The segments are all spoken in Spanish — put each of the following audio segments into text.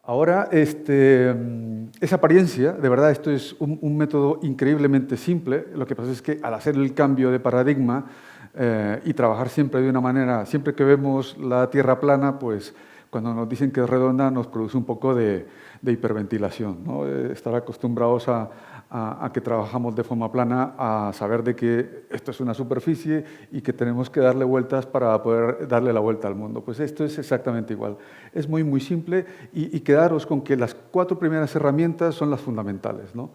Ahora, esa apariencia, de verdad, esto es un método increíblemente simple. Lo que pasa es que al hacer el cambio de paradigma y trabajar siempre de una manera, siempre que vemos la Tierra plana, pues cuando nos dicen que es redonda nos produce un poco de hiperventilación, ¿no? Estar acostumbrados a que trabajamos de forma plana, a saber de que esto es una superficie y que tenemos que darle vueltas para poder darle la vuelta al mundo. Pues esto es exactamente igual. Es muy, muy simple y quedaros con que las 4 primeras herramientas son las fundamentales, ¿no?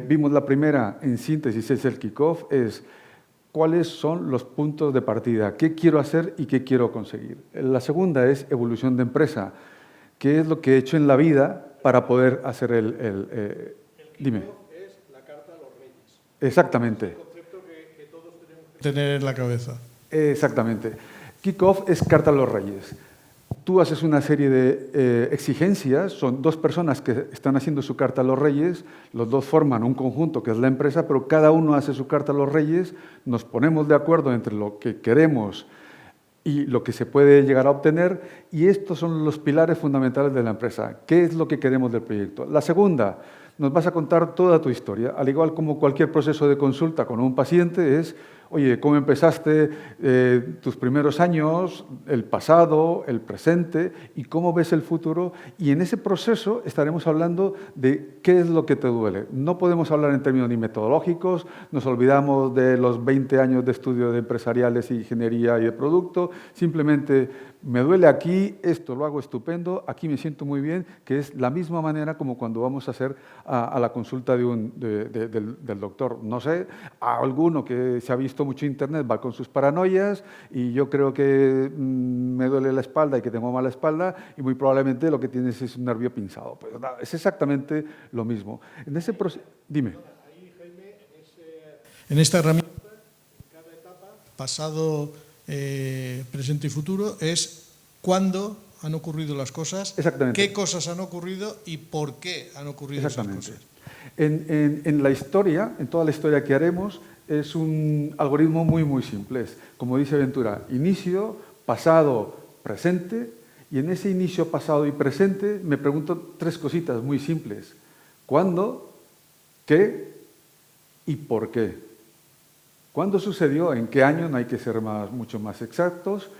Vimos la primera en síntesis, es el kickoff, es cuáles son los puntos de partida, qué quiero hacer y qué quiero conseguir. La segunda es evolución de empresa, qué es lo que he hecho en la vida para poder hacer el dime. Es la carta a los reyes. Exactamente. Es el concepto que todos tenemos que tener en la cabeza. Exactamente. Kick-off es carta a los reyes. Tú haces una serie de exigencias, son 2 personas que están haciendo su carta a los reyes, los 2 forman un conjunto que es la empresa, pero cada uno hace su carta a los reyes, nos ponemos de acuerdo entre lo que queremos y lo que se puede llegar a obtener, y estos son los pilares fundamentales de la empresa. ¿Qué es lo que queremos del proyecto? La segunda, nos vas a contar toda tu historia, al igual como cualquier proceso de consulta con un paciente es, oye, ¿cómo empezaste tus primeros años, el pasado, el presente y cómo ves el futuro? Y en ese proceso estaremos hablando de qué es lo que te duele. No podemos hablar en términos ni metodológicos, nos olvidamos de los 20 años de estudio de empresariales y ingeniería y de producto, simplemente me duele aquí, esto lo hago estupendo, aquí me siento muy bien, que es la misma manera como cuando vamos a hacer a la consulta del doctor. No sé, a alguno que se ha visto mucho internet va con sus paranoias y yo creo que me duele la espalda y que tengo mala espalda y muy probablemente lo que tienes es un nervio pinzado. Pues, es exactamente lo mismo. En ese proceso, dime. Ahí, Jaime, en esta herramienta, en cada etapa, pasado, presente y futuro, es cuándo han ocurrido las cosas, qué cosas han ocurrido y por qué han ocurrido esas cosas. En la historia, en toda la historia que haremos, es un algoritmo muy, muy simple. Es, como dice Ventura, inicio, pasado, presente, y en ese inicio, pasado y presente me pregunto 3 cositas muy simples. ¿Cuándo? ¿Qué? ¿Y por qué? ¿Cuándo sucedió? ¿En qué año? No hay que ser mucho más exactos.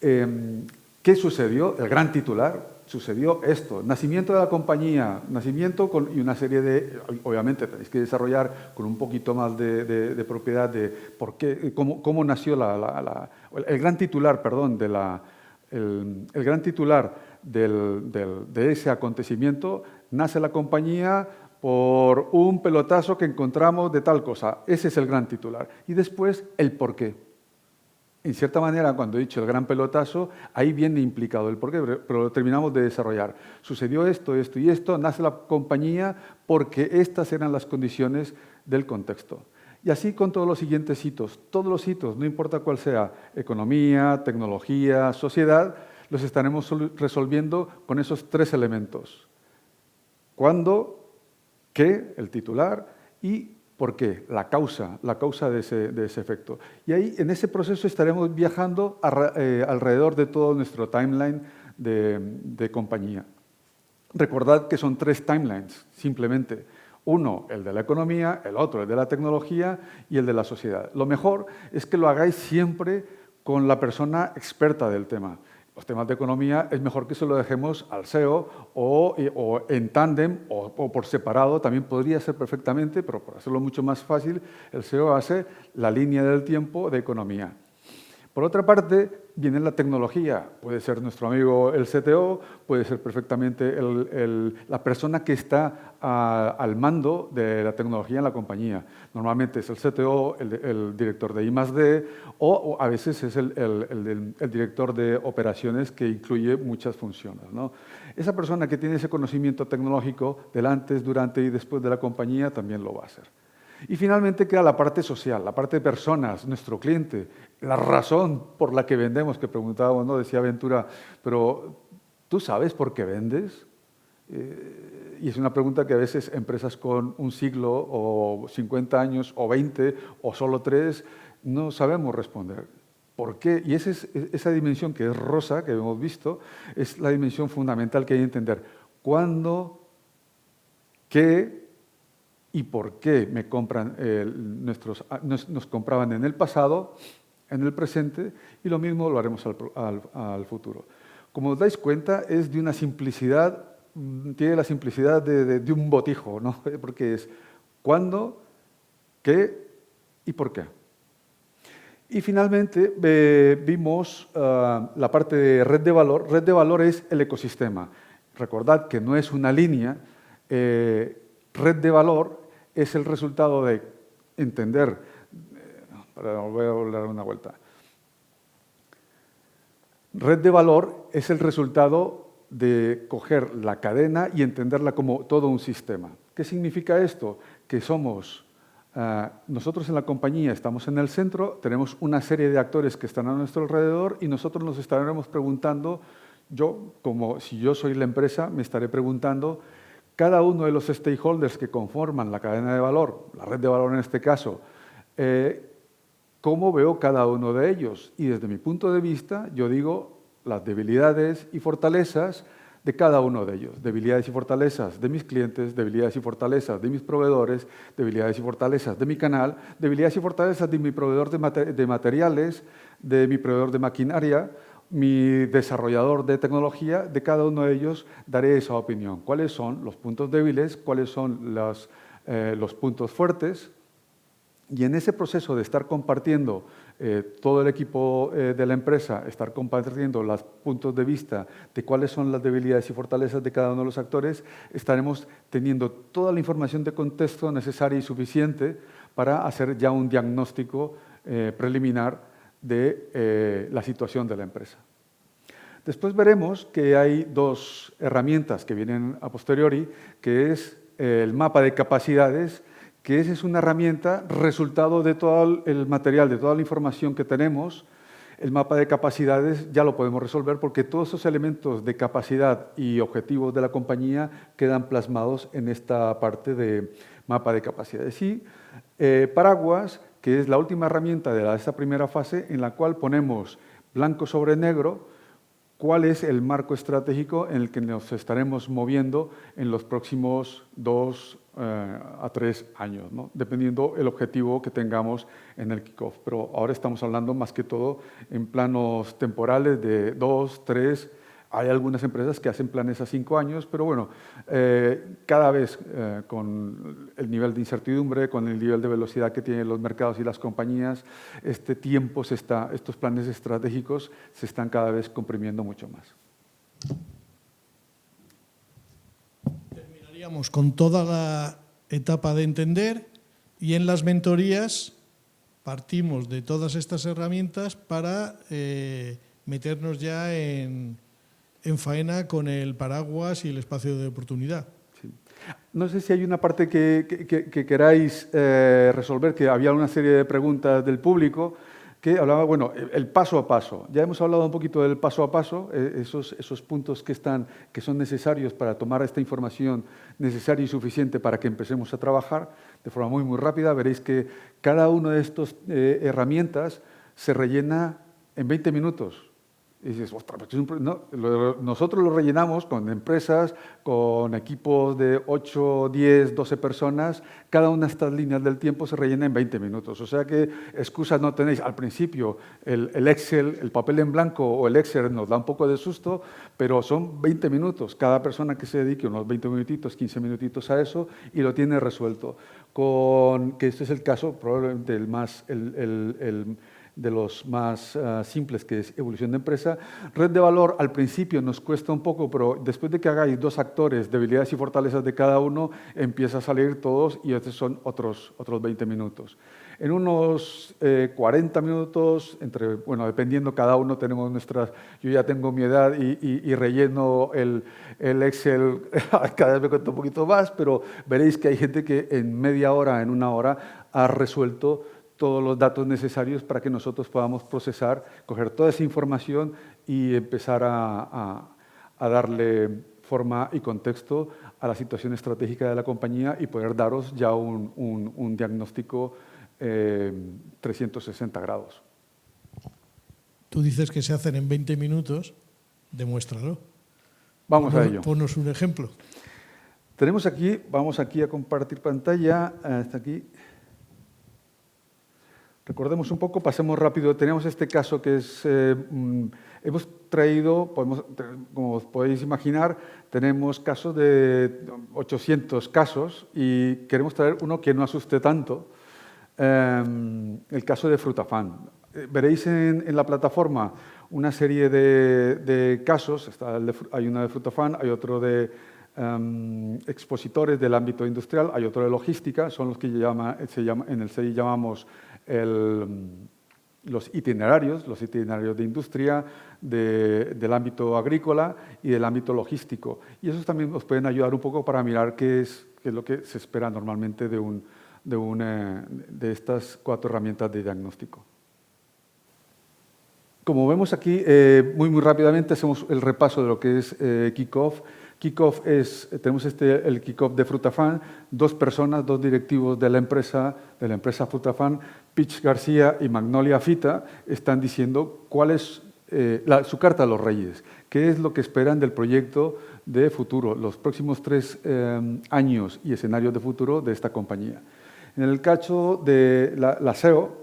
¿Qué sucedió? El gran titular. Sucedió esto, nacimiento de la compañía, nacimiento y una serie de, obviamente tenéis que desarrollar con un poquito más de propiedad de por qué, cómo nació el gran titular, perdón, el gran titular de ese acontecimiento, nace la compañía por un pelotazo que encontramos de tal cosa, ese es el gran titular. Y después el por qué. En cierta manera, cuando he dicho el gran pelotazo, ahí viene implicado el porqué, pero lo terminamos de desarrollar. Sucedió esto, esto y esto, nace la compañía porque estas eran las condiciones del contexto. Y así con todos los siguientes hitos. Todos los hitos, no importa cuál sea, economía, tecnología, sociedad, los estaremos resolviendo con esos 3 elementos. ¿Cuándo? ¿Qué? El titular y ¿por qué? La causa de ese efecto. Y ahí, en ese proceso, estaremos viajando alrededor de todo nuestro timeline de compañía. Recordad que son 3 timelines, simplemente. Uno, el de la economía, el otro, el de la tecnología y el de la sociedad. Lo mejor es que lo hagáis siempre con la persona experta del tema. Los temas de economía es mejor que se lo dejemos al SEO o en tándem o por separado, también podría ser perfectamente, pero por hacerlo mucho más fácil, el SEO hace la línea del tiempo de economía. Por otra parte, viene la tecnología. Puede ser nuestro amigo el CTO, puede ser perfectamente la persona que está al mando de la tecnología en la compañía. Normalmente es el CTO, el director de I+D, o a veces es el director de operaciones que incluye muchas funciones, ¿no? Esa persona que tiene ese conocimiento tecnológico del antes, durante y después de la compañía también lo va a hacer. Y finalmente queda la parte social, la parte de personas, nuestro cliente, la razón por la que vendemos, que preguntábamos, ¿no? Decía Ventura, pero ¿tú sabes por qué vendes? Y es una pregunta que a veces empresas con un siglo o 50 años o 20 o solo 3 no sabemos responder. ¿Por qué? Y esa dimensión que es rosa, que hemos visto, es la dimensión fundamental que hay que entender. cuándo, qué y por qué me compran nos compraban en el pasado, en el presente, y lo mismo lo haremos al futuro. Como os dais cuenta, es de una simplicidad, tiene la simplicidad de un botijo, ¿no? Porque es cuándo, qué y por qué. Y finalmente vimos la parte de red de valor. Red de valor es el ecosistema. Recordad que no es una línea. Red de valor es el resultado de entender, voy a dar una vuelta. Red de valor es el resultado de coger la cadena y entenderla como todo un sistema. ¿Qué significa esto? Que somos, nosotros en la compañía estamos en el centro, tenemos una serie de actores que están a nuestro alrededor y nosotros nos estaremos preguntando, como si yo soy la empresa, me estaré preguntando, cada uno de los stakeholders que conforman la cadena de valor, la red de valor en este caso, ¿cómo veo cada uno de ellos? Y desde mi punto de vista, yo digo las debilidades y fortalezas de cada uno de ellos. Debilidades y fortalezas de mis clientes, debilidades y fortalezas de mis proveedores, debilidades y fortalezas de mi canal, debilidades y fortalezas de mi proveedor de materiales, de mi proveedor de maquinaria, mi desarrollador de tecnología. De cada uno de ellos daré esa opinión. ¿Cuáles son los puntos débiles? ¿Cuáles son los puntos fuertes? Y en ese proceso de estar compartiendo todo el equipo de la empresa, estar compartiendo los puntos de vista de cuáles son las debilidades y fortalezas de cada uno de los actores, estaremos teniendo toda la información de contexto necesaria y suficiente para hacer ya un diagnóstico preliminar de la situación de la empresa. Después veremos que hay dos herramientas que vienen a posteriori, que es el mapa de capacidades, que esa es una herramienta resultado de todo el material, de toda la información que tenemos. El mapa de capacidades ya lo podemos resolver porque todos esos elementos de capacidad y objetivos de la compañía quedan plasmados en esta parte de mapa de capacidades. Y Paraguas, que es la última herramienta de esta primera fase, en la cual ponemos blanco sobre negro cuál es el marco estratégico en el que nos estaremos moviendo en los próximos 2 a 3 años, ¿no? Dependiendo el objetivo que tengamos en el kickoff. Pero ahora estamos hablando más que todo en planos temporales de 2, 3. Hay algunas empresas que hacen planes a 5 años, pero bueno, cada vez con el nivel de incertidumbre, con el nivel de velocidad que tienen los mercados y las compañías, estos planes estratégicos se están cada vez comprimiendo mucho más. Terminaríamos con toda la etapa de entender y en las mentorías partimos de todas estas herramientas para meternos ya en faena con el paraguas y el espacio de oportunidad. Sí. No sé si hay una parte que queráis resolver, que había una serie de preguntas del público que hablaba, bueno, el paso a paso. Ya hemos hablado un poquito del paso a paso, esos puntos que son necesarios para tomar esta información necesaria y suficiente para que empecemos a trabajar de forma muy, muy rápida. Veréis que cada una de estas herramientas se rellena en 20 minutos. Y dices, ostras, no, nosotros lo rellenamos con empresas, con equipos de 8, 10, 12 personas. Cada una de estas líneas del tiempo se rellena en 20 minutos. O sea que excusas no tenéis. Al principio el Excel, el papel en blanco o el Excel nos da un poco de susto, pero son 20 minutos. Cada persona que se dedique unos 20 minutitos, 15 minutitos a eso y lo tiene resuelto. Que este es el caso probablemente de los más simples, que es evolución de empresa. Red de valor al principio nos cuesta un poco, pero después de que hagáis 2 actores, debilidades y fortalezas de cada uno, empieza a salir todos y estos son otros 20 minutos. En unos 40 minutos, dependiendo cada uno, tenemos yo ya tengo mi edad y relleno el Excel, cada vez me cuento un poquito más, pero veréis que hay gente que en media hora, en 1 hora, ha resuelto todos los datos necesarios para que nosotros podamos procesar, coger toda esa información y empezar a darle forma y contexto a la situación estratégica de la compañía y poder daros ya un diagnóstico 360 grados. Tú dices que se hacen en 20 minutos, demuéstralo. Vamos a ello. Ponos un ejemplo. Tenemos aquí, vamos aquí a compartir pantalla, hasta aquí. Recordemos un poco, pasemos rápido. Tenemos este caso que es, hemos traído, como os podéis imaginar, tenemos casos de 800 casos y queremos traer uno que no asuste tanto, el caso de Frutafan. Veréis en la plataforma una serie de casos, hay uno de Frutafan, hay otro de expositores del ámbito industrial, hay otro de logística, son los que en el CEI llamamos los itinerarios de industria, del ámbito agrícola y del ámbito logístico. Y esos también nos pueden ayudar un poco para mirar qué es lo que se espera normalmente de estas 4 herramientas de diagnóstico. Como vemos aquí, muy rápidamente hacemos el repaso de lo que es Kickoff. Kickoff tenemos el Kickoff de Frutafan, 2 personas, 2 directivos de la empresa Frutafan, Pitch García y Magnolia Fita, están diciendo cuál es su carta a los Reyes, qué es lo que esperan del proyecto de futuro, los próximos 3 años y escenarios de futuro de esta compañía. En el caso de la CEO,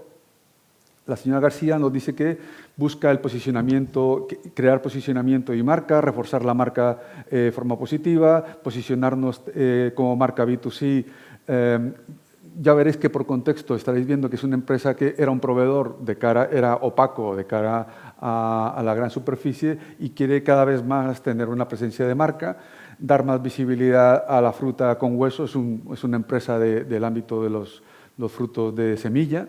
la señora García nos dice que busca el posicionamiento, crear posicionamiento y marca, reforzar la marca de forma positiva, posicionarnos como marca B2C. Ya veréis que por contexto estaréis viendo que es una empresa que era un proveedor era opaco de cara a la gran superficie y quiere cada vez más tener una presencia de marca, dar más visibilidad a la fruta con hueso. Es una empresa del ámbito de los frutos de semilla.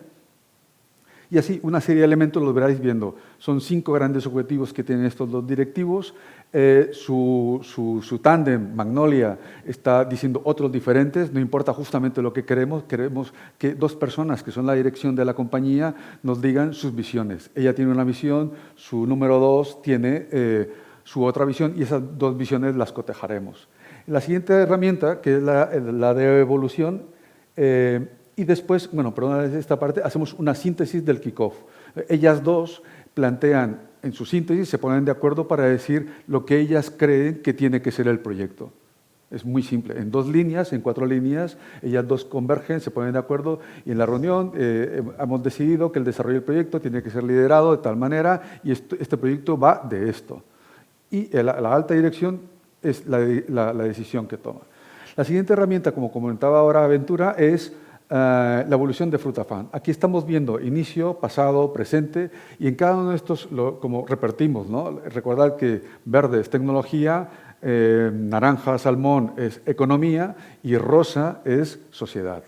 Y así, una serie de elementos los veréis viendo. Son 5 grandes objetivos que tienen estos 2 directivos. Su tándem, Magnolia, está diciendo otros diferentes. No importa justamente lo que queremos que 2 personas, que son la dirección de la compañía, nos digan sus visiones. Ella tiene una visión, su número 2 tiene su otra visión y esas 2 visiones las cotejaremos. La siguiente herramienta, que es la de evolución, y después, desde esta parte, hacemos una síntesis del kickoff. Ellas 2 plantean en su síntesis, se ponen de acuerdo para decir lo que ellas creen que tiene que ser el proyecto. Es muy simple, en 2 líneas, en 4 líneas, ellas 2 convergen, se ponen de acuerdo y en la reunión hemos decidido que el desarrollo del proyecto tiene que ser liderado de tal manera y este proyecto va de esto. Y la alta dirección es la decisión que toma. La siguiente herramienta, como comentaba ahora Ventura, es la evolución de Frutafan. Aquí estamos viendo inicio, pasado, presente y en cada uno de estos como repartimos, ¿no? Recordad que verde es tecnología, naranja, salmón es economía y rosa es sociedad.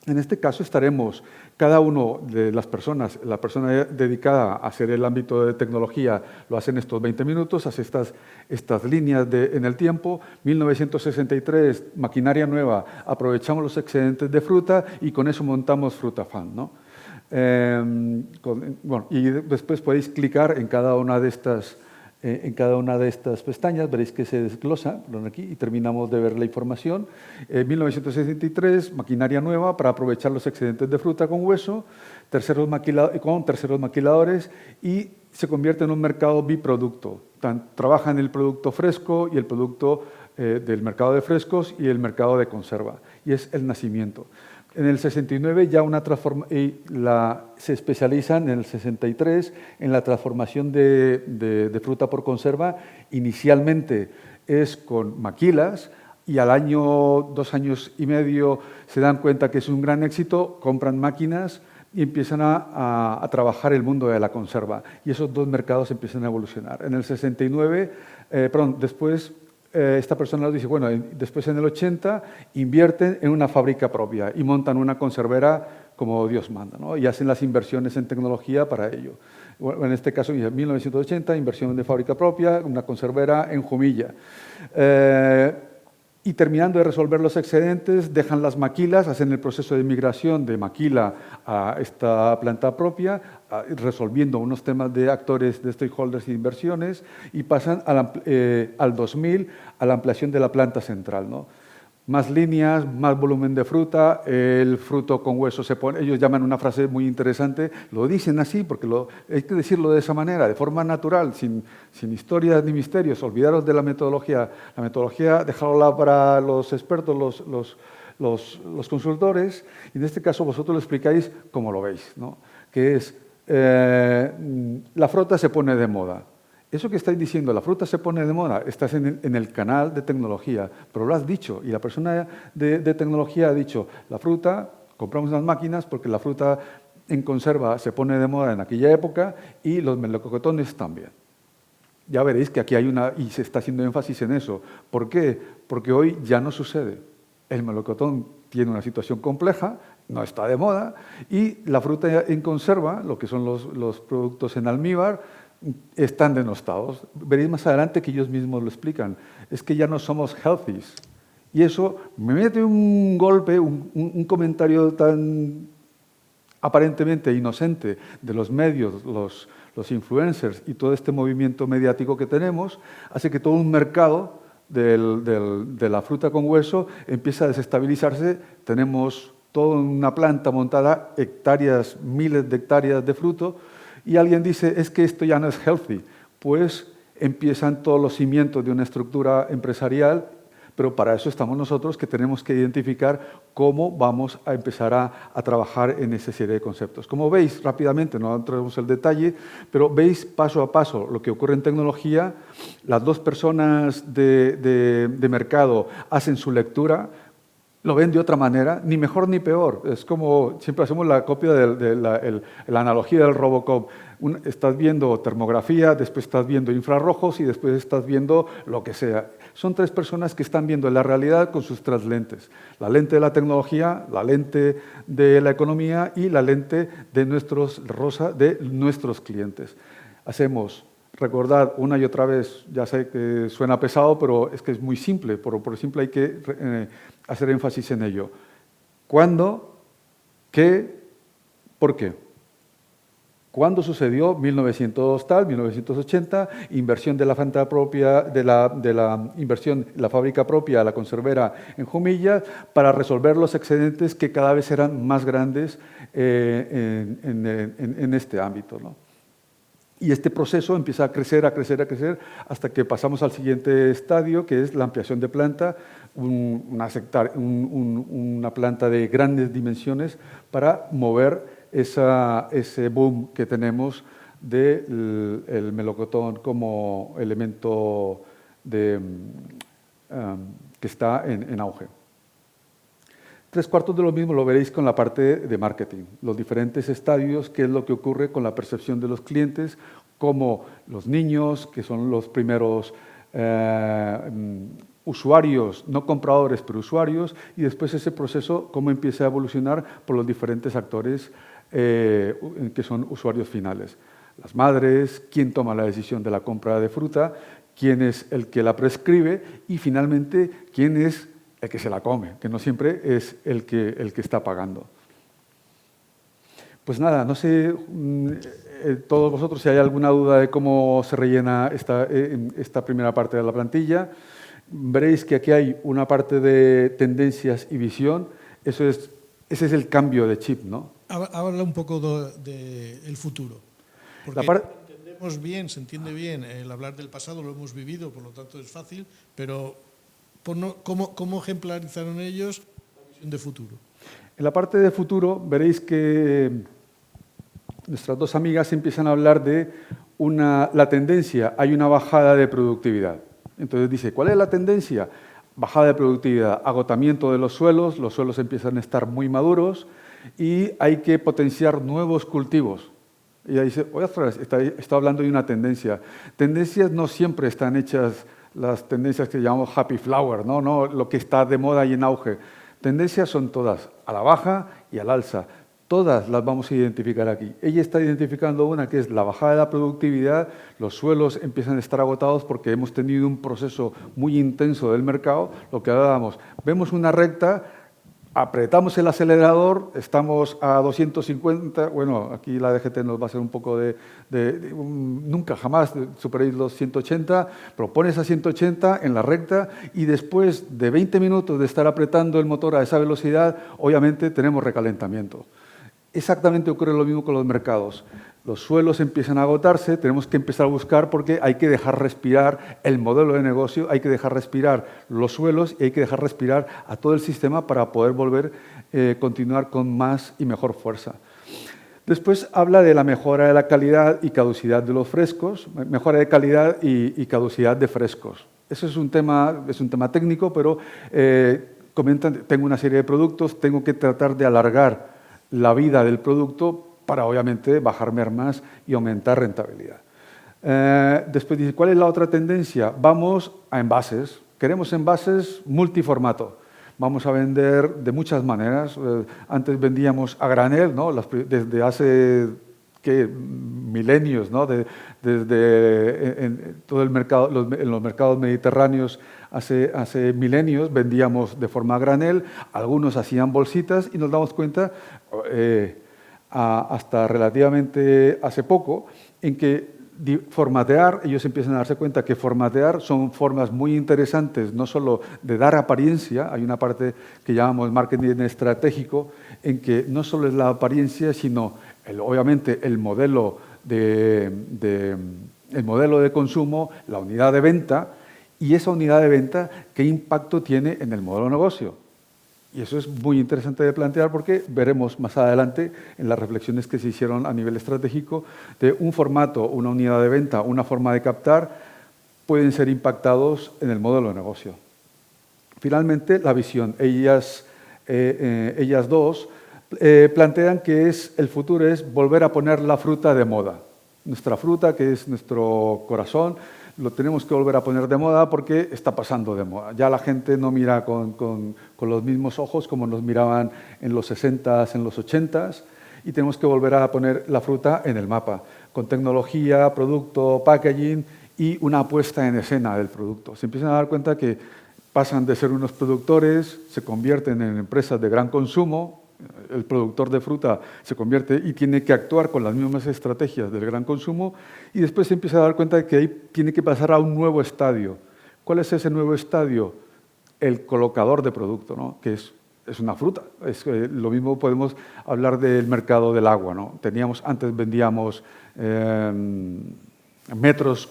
En este caso estaremos cada uno de las personas, la persona dedicada a hacer el ámbito de tecnología lo hace en estos 20 minutos, hace estas líneas en el tiempo. 1963, maquinaria nueva, aprovechamos los excedentes de fruta y con eso montamos Frutafan, ¿no? Y después podéis clicar en cada una de estas pestañas, veréis que se desglosa aquí y terminamos de ver la información. 1963, maquinaria nueva para aprovechar los excedentes de fruta con hueso, con terceros maquiladores y se convierte en un mercado biproducto. Trabaja en el producto fresco y el producto del mercado de frescos y el mercado de conserva, y es el nacimiento. En el 69 ya se especializan en el 63 en la transformación de fruta por conserva. Inicialmente es con maquilas y al año, 2 años y medio se dan cuenta que es un gran éxito, compran máquinas y empiezan a trabajar el mundo de la conserva. Y esos 2 mercados empiezan a evolucionar. En el 69, después esta persona nos dice, después en el 80 invierten en una fábrica propia y montan una conservera como Dios manda, ¿no? Y hacen las inversiones en tecnología para ello. En este caso, en 1980, inversión de fábrica propia, una conservera en Jumilla. Y terminando de resolver los excedentes, dejan las maquilas, hacen el proceso de migración de maquila a esta planta propia, resolviendo unos temas de actores, de stakeholders y inversiones, y pasan al 2000 a la ampliación de la planta central, ¿no? más líneas, más volumen de fruta, el fruto con hueso se pone, ellos llaman una frase muy interesante, lo dicen así porque hay que decirlo de esa manera, de forma natural, sin historias ni misterios, olvidaros de la metodología dejadla para los expertos, los consultores, y en este caso vosotros lo explicáis como lo veis, ¿no? Que es, la fruta se pone de moda. Eso que estáis diciendo, la fruta se pone de moda, estás en el canal de tecnología, pero lo has dicho, y la persona de tecnología ha dicho, la fruta, compramos unas máquinas porque la fruta en conserva se pone de moda en aquella época y los melocotones también. Ya veréis que aquí hay y se está haciendo énfasis en eso. ¿Por qué? Porque hoy ya no sucede. El melocotón tiene una situación compleja, no está de moda, y la fruta en conserva, lo que son los productos en almíbar, están denostados. Veréis más adelante que ellos mismos lo explican. Es que ya no somos healthies. Y eso me mete un golpe, un comentario tan aparentemente inocente de los medios, los influencers y todo este movimiento mediático que tenemos, hace que todo un mercado de la fruta con hueso empieza a desestabilizarse. Tenemos toda una planta montada, hectáreas, miles de hectáreas de fruto, y alguien dice, es que esto ya no es healthy. Pues empiezan todos los cimientos de una estructura empresarial, pero para eso estamos nosotros, que tenemos que identificar cómo vamos a empezar a trabajar en esa serie de conceptos. Como veis, rápidamente, no entramos en el detalle, pero veis paso a paso lo que ocurre en tecnología. Las dos personas de mercado hacen su lectura, lo ven de otra manera, ni mejor ni peor. Es como, siempre hacemos la copia de la analogía del Robocop. Estás viendo termografía, después estás viendo infrarrojos y después estás viendo lo que sea. Son tres personas que están viendo la realidad con sus tres lentes. La lente de la tecnología, la lente de la economía y la lente de nuestros clientes. Hacemos, recordad una y otra vez, ya sé que suena pesado, pero es que es muy simple, por simple hay que hacer énfasis en ello. ¿Cuándo? ¿Qué? ¿Por qué? ¿Cuándo sucedió? 1900 tal, 1980, inversión de la fábrica propia, de la inversión, la fábrica propia, la conservera en Jumilla, para resolver los excedentes que cada vez eran más grandes en este ámbito, ¿no? Y este proceso empieza a crecer, hasta que pasamos al siguiente estadio, que es la ampliación de planta, una planta de grandes dimensiones para mover ese boom que tenemos del melocotón como elemento que está en auge. 3/4 de lo mismo lo veréis con la parte de marketing, los diferentes estadios, qué es lo que ocurre con la percepción de los clientes, como los niños, que son los primeros usuarios, no compradores, pero usuarios, y después ese proceso, cómo empieza a evolucionar por los diferentes actores que son usuarios finales. Las madres, quién toma la decisión de la compra de fruta, quién es el que la prescribe y finalmente quién es el que se la come, que no siempre es el que está pagando. Pues nada, no sé, todos vosotros, si hay alguna duda de cómo se rellena esta primera parte de la plantilla, veréis que aquí hay una parte de tendencias y visión, ese es el cambio de chip, ¿no? Habla un poco del futuro, porque entendemos bien, se entiende bien, el hablar del pasado lo hemos vivido, por lo tanto es fácil, pero ¿cómo ejemplarizaron ellos la visión de futuro? En la parte de futuro veréis que nuestras dos amigas empiezan a hablar de la tendencia, hay una bajada de productividad. Entonces dice, ¿cuál es la tendencia? Bajada de productividad, agotamiento de los suelos empiezan a estar muy maduros y hay que potenciar nuevos cultivos. Y ahí dice, está hablando de una tendencia. Tendencias no siempre están hechas, las tendencias que llamamos happy flower, no lo que está de moda y en auge. Tendencias son todas a la baja y al alza. Todas las vamos a identificar aquí. Ella está identificando una que es la bajada de la productividad, los suelos empiezan a estar agotados porque hemos tenido un proceso muy intenso del mercado, lo que hablábamos. Vemos una recta, apretamos el acelerador, estamos a 250, bueno, aquí la DGT nos va a hacer un poco nunca jamás superéis los 180, pero pones a 180 en la recta y después de 20 minutos de estar apretando el motor a esa velocidad, obviamente tenemos recalentamiento. Exactamente ocurre lo mismo con los mercados. Los suelos empiezan a agotarse, tenemos que empezar a buscar porque hay que dejar respirar el modelo de negocio, hay que dejar respirar los suelos y hay que dejar respirar a todo el sistema para poder volver a continuar con más y mejor fuerza. Después habla de la mejora de la calidad y caducidad de los frescos, mejora de calidad y caducidad de frescos. Eso es un tema técnico, pero comentan, tengo una serie de productos, tengo que tratar de alargar la vida del producto para obviamente bajar mermas y aumentar rentabilidad. Después dice, ¿cuál es la otra tendencia? Vamos a envases. Queremos envases multiformato. Vamos a vender de muchas maneras. Antes vendíamos a granel, ¿no? Desde hace milenios, ¿no? Desde en todo el mercado, en los mercados mediterráneos hace milenios vendíamos de forma a granel, algunos hacían bolsitas y nos damos cuenta hasta relativamente hace poco en que formatear, ellos empiezan a darse cuenta que formatear son formas muy interesantes, no solo de dar apariencia, hay una parte que llamamos marketing estratégico, en que no solo es la apariencia, sino obviamente el modelo de consumo, la unidad de venta, y esa unidad de venta, ¿qué impacto tiene en el modelo de negocio? Y eso es muy interesante de plantear porque veremos más adelante en las reflexiones que se hicieron a nivel estratégico de un formato, una unidad de venta, una forma de captar, pueden ser impactados en el modelo de negocio. Finalmente, la visión. Ellas dos plantean que el futuro es volver a poner la fruta de moda. Nuestra fruta, que es nuestro corazón, lo tenemos que volver a poner de moda porque está pasando de moda. Ya la gente no mira con los mismos ojos como nos miraban en los 60s, en los 80s, y tenemos que volver a poner la fruta en el mapa, con tecnología, producto, packaging y una puesta en escena del producto. Se empiezan a dar cuenta que pasan de ser unos productores, se convierten en empresas de gran consumo. El productor de fruta se convierte y tiene que actuar con las mismas estrategias del gran consumo y después se empieza a dar cuenta de que ahí tiene que pasar a un nuevo estadio. ¿Cuál es ese nuevo estadio? El colocador de producto, ¿no? Que es una fruta. Lo mismo podemos hablar del mercado del agua, ¿no? Antes vendíamos metros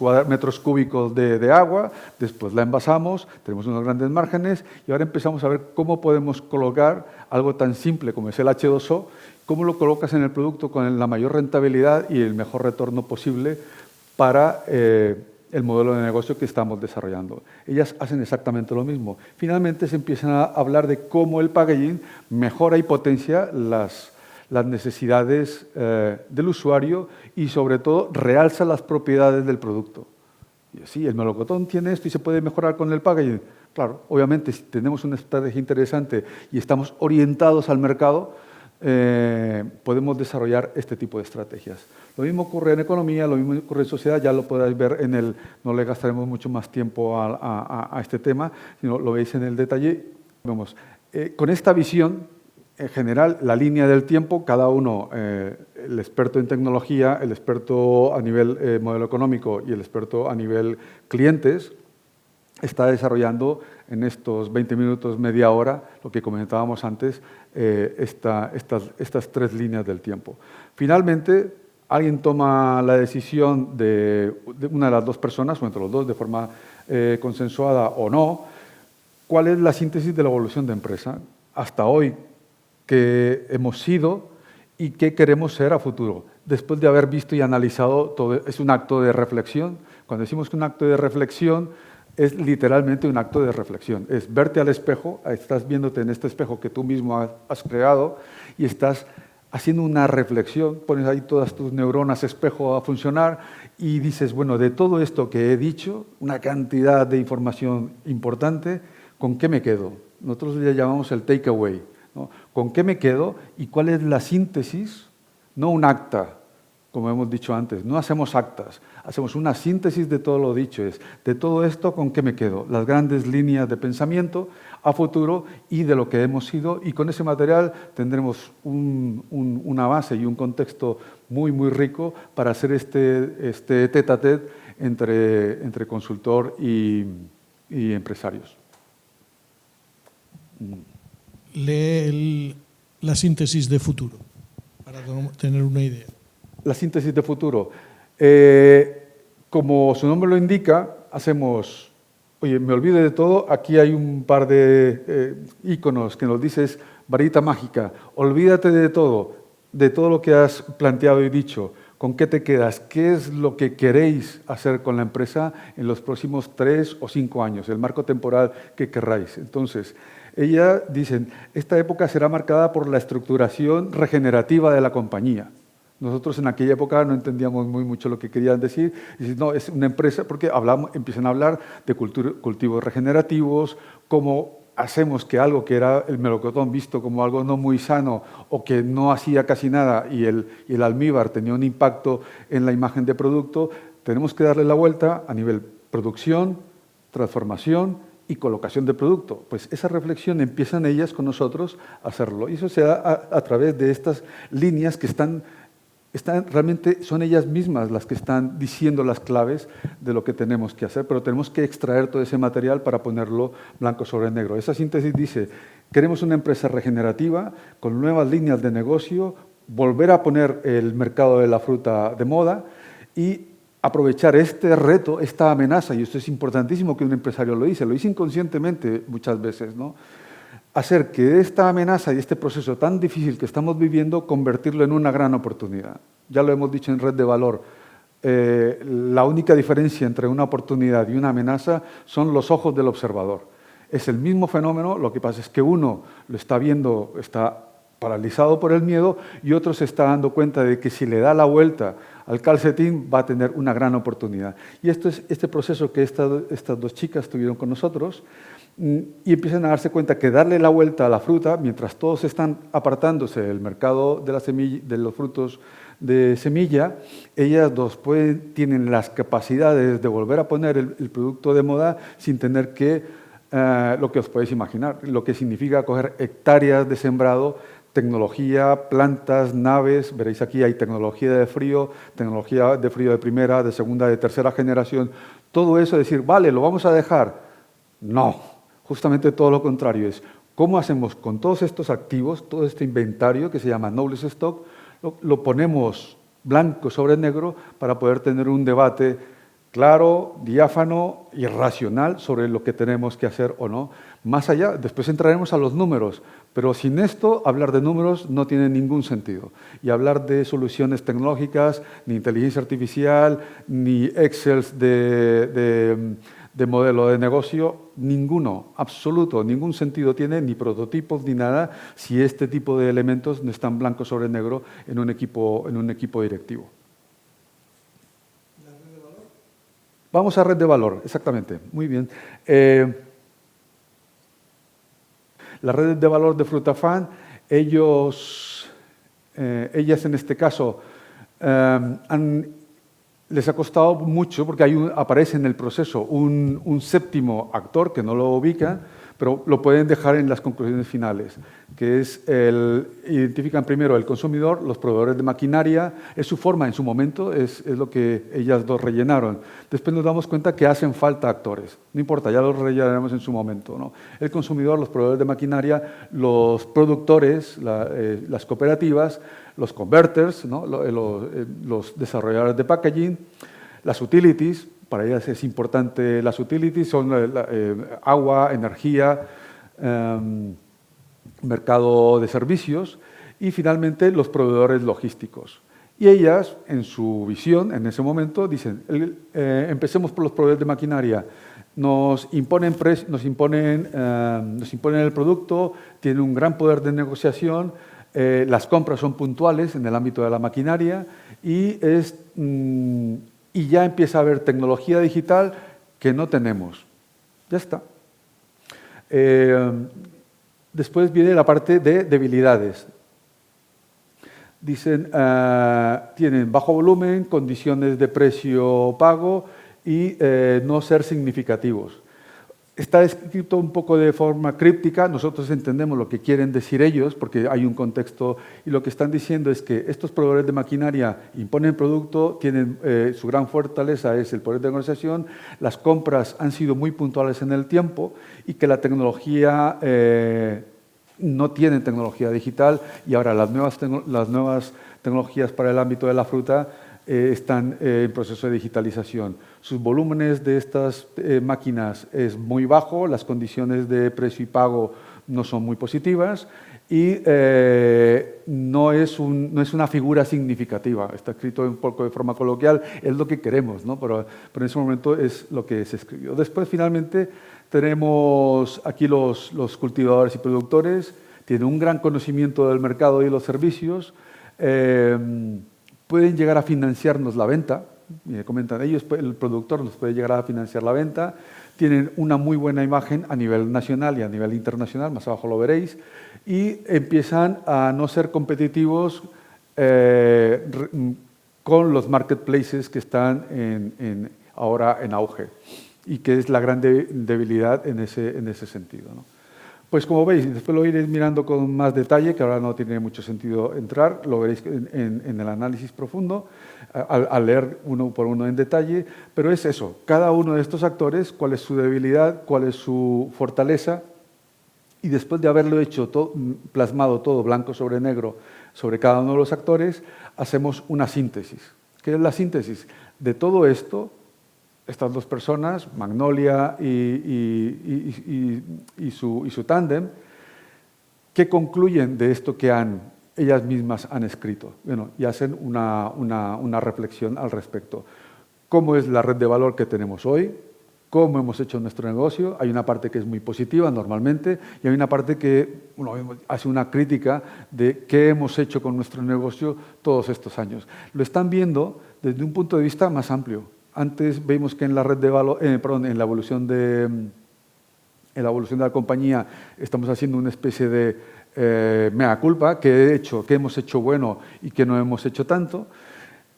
cúbicos de agua, después la envasamos, tenemos unos grandes márgenes y ahora empezamos a ver cómo podemos colocar algo tan simple como es el H2O, cómo lo colocas en el producto con la mayor rentabilidad y el mejor retorno posible para el modelo de negocio que estamos desarrollando. Ellas hacen exactamente lo mismo. Finalmente se empiezan a hablar de cómo el packaging mejora y potencia las necesidades del usuario y sobre todo realza las propiedades del producto. Y sí, el melocotón tiene esto y se puede mejorar con el packaging. Claro, obviamente si tenemos una estrategia interesante y estamos orientados al mercado, podemos desarrollar este tipo de estrategias. Lo mismo ocurre en economía, lo mismo ocurre en sociedad, ya lo podréis ver no le gastaremos mucho más tiempo a este tema, sino lo veis en el detalle. Vemos, con esta visión, en general, la línea del tiempo, cada uno, el experto en tecnología, el experto a nivel modelo económico y el experto a nivel clientes, está desarrollando en estos 20 minutos, media hora, lo que comentábamos antes, estas tres líneas del tiempo. Finalmente, alguien toma la decisión de una de las dos personas, o entre los dos, de forma consensuada o no, cuál es la síntesis de la evolución de empresa hasta hoy, que hemos sido y qué queremos ser a futuro. Después de haber visto y analizado todo, es un acto de reflexión. Cuando decimos que un acto de reflexión, es literalmente un acto de reflexión. Es verte al espejo, estás viéndote en este espejo que tú mismo has creado y estás haciendo una reflexión, pones ahí todas tus neuronas espejo a funcionar y dices, bueno, de todo esto que he dicho, una cantidad de información importante, ¿con qué me quedo? Nosotros le llamamos el takeaway, ¿no? ¿Con qué me quedo y cuál es la síntesis? No un acta, como hemos dicho antes, no hacemos actas, hacemos una síntesis de todo lo dicho, es de todo esto con qué me quedo, las grandes líneas de pensamiento a futuro y de lo que hemos sido, y con ese material tendremos una base y un contexto muy, muy rico para hacer este tete-a-tete entre consultor y empresarios. Lee la síntesis de futuro, para tener una idea. La síntesis de futuro. Como su nombre lo indica, hacemos, oye, me olvido de todo, aquí hay un par de iconos que nos dices, varita mágica, olvídate de todo lo que has planteado y dicho, ¿con qué te quedas? ¿Qué es lo que queréis hacer con la empresa en los próximos 3 o 5 años? El marco temporal que querráis. Entonces, ella dicen, esta época será marcada por la estructuración regenerativa de la compañía. Nosotros en aquella época no entendíamos muy mucho lo que querían decir. Y no, es una empresa, porque empiezan a hablar de cultivos regenerativos, cómo hacemos que algo que era el melocotón visto como algo no muy sano o que no hacía casi nada y el almíbar tenía un impacto en la imagen de producto, tenemos que darle la vuelta a nivel producción, transformación y colocación de producto. Pues esa reflexión empiezan ellas con nosotros a hacerlo. Y eso se da a través de estas líneas que realmente son ellas mismas las que están diciendo las claves de lo que tenemos que hacer, pero tenemos que extraer todo ese material para ponerlo blanco sobre negro. Esa síntesis dice, queremos una empresa regenerativa con nuevas líneas de negocio, volver a poner el mercado de la fruta de moda y aprovechar este reto, esta amenaza, y esto es importantísimo que un empresario lo dice inconscientemente muchas veces, ¿no? Hacer que esta amenaza y este proceso tan difícil que estamos viviendo, convertirlo en una gran oportunidad. Ya lo hemos dicho en Red de Valor, la única diferencia entre una oportunidad y una amenaza son los ojos del observador. Es el mismo fenómeno, lo que pasa es que uno lo está viendo, está paralizado por el miedo, y otro se está dando cuenta de que si le da la vuelta al calcetín va a tener una gran oportunidad. Y esto es este proceso que estas dos chicas tuvieron con nosotros, y empiezan a darse cuenta que darle la vuelta a la fruta, mientras todos están apartándose del mercado de los frutos de semilla, ellas dos tienen las capacidades de volver a poner el producto de moda sin tener que, lo que os podéis imaginar, lo que significa coger hectáreas de sembrado, tecnología, plantas, naves, veréis aquí hay tecnología de frío de primera, de segunda, de tercera generación, todo eso, decir, vale, lo vamos a dejar. No. Justamente todo lo contrario, es cómo hacemos con todos estos activos, todo este inventario que se llama Knowledge Stock, lo ponemos blanco sobre negro para poder tener un debate claro, diáfano y racional sobre lo que tenemos que hacer o no. Más allá, después entraremos a los números, pero sin esto hablar de números no tiene ningún sentido. Y hablar de soluciones tecnológicas, ni inteligencia artificial, ni Excel de modelo de negocio, ninguno, absoluto, ningún sentido tiene, ni prototipos ni nada, si este tipo de elementos no están blanco sobre negro en un equipo directivo. ¿La red de valor? Vamos a red de valor, exactamente, muy bien. La red de valor de Frutafan, ellas en este caso les ha costado mucho porque aparece en el proceso un séptimo actor que no lo ubica, pero lo pueden dejar en las conclusiones finales, que es identifican primero el consumidor, los proveedores de maquinaria, es su forma en su momento, es lo que ellas dos rellenaron. Después nos damos cuenta que hacen falta actores, no importa, ya los rellenaremos en su momento, ¿no? El consumidor, los proveedores de maquinaria, los productores, las cooperativas, los converters, ¿no? Los desarrolladores de packaging, las utilities. Para ellas es importante las utilities, son agua, energía, mercado de servicios y finalmente los proveedores logísticos. Y ellas, en su visión, en ese momento, dicen, empecemos por los proveedores de maquinaria, nos imponen el producto, tienen un gran poder de negociación, las compras son puntuales en el ámbito de la maquinaria y ya empieza a haber tecnología digital que no tenemos. Ya está. Después viene la parte de debilidades. Dicen, tienen bajo volumen, condiciones de precio pago y no ser significativos. Está escrito un poco de forma críptica, nosotros entendemos lo que quieren decir ellos, porque hay un contexto, y lo que están diciendo es que estos proveedores de maquinaria imponen producto, tienen, su gran fortaleza es el poder de negociación, las compras han sido muy puntuales en el tiempo y que la tecnología, no tienen tecnología digital y ahora las nuevas tecnologías para el ámbito de la fruta están en proceso de digitalización. Sus volúmenes de estas máquinas es muy bajo, las condiciones de precio y pago no son muy positivas y no es una figura significativa. Está escrito un poco de forma coloquial, es lo que queremos, ¿no? Pero en ese momento es lo que se escribió. Después, finalmente, tenemos aquí los cultivadores y productores, tienen un gran conocimiento del mercado y los servicios, pueden llegar a financiarnos la venta, me comentan ellos, el productor nos puede llegar a financiar la venta, tienen una muy buena imagen a nivel nacional y a nivel internacional, más abajo lo veréis, y empiezan a no ser competitivos con los marketplaces que están ahora en auge y que es la gran debilidad en ese sentido, ¿no? Pues como veis, después lo iréis mirando con más detalle, que ahora no tiene mucho sentido entrar, lo veréis en el análisis profundo, al leer uno por uno en detalle, pero es eso, cada uno de estos actores, cuál es su debilidad, cuál es su fortaleza, y después de haberlo hecho plasmado todo blanco sobre negro sobre cada uno de los actores, hacemos una síntesis. ¿Qué es la síntesis? De todo esto, estas dos personas, Magnolia y su tándem, ¿qué concluyen de esto que ellas mismas han escrito? Bueno, y hacen una reflexión al respecto. ¿Cómo es la red de valor que tenemos hoy? ¿Cómo hemos hecho nuestro negocio? Hay una parte que es muy positiva normalmente y hay una parte que hace una crítica de qué hemos hecho con nuestro negocio todos estos años. Lo están viendo desde un punto de vista más amplio. Antes vimos que en la red de valor, en la evolución de la compañía estamos haciendo una especie de mea culpa, qué hemos hecho bueno y qué no hemos hecho tanto.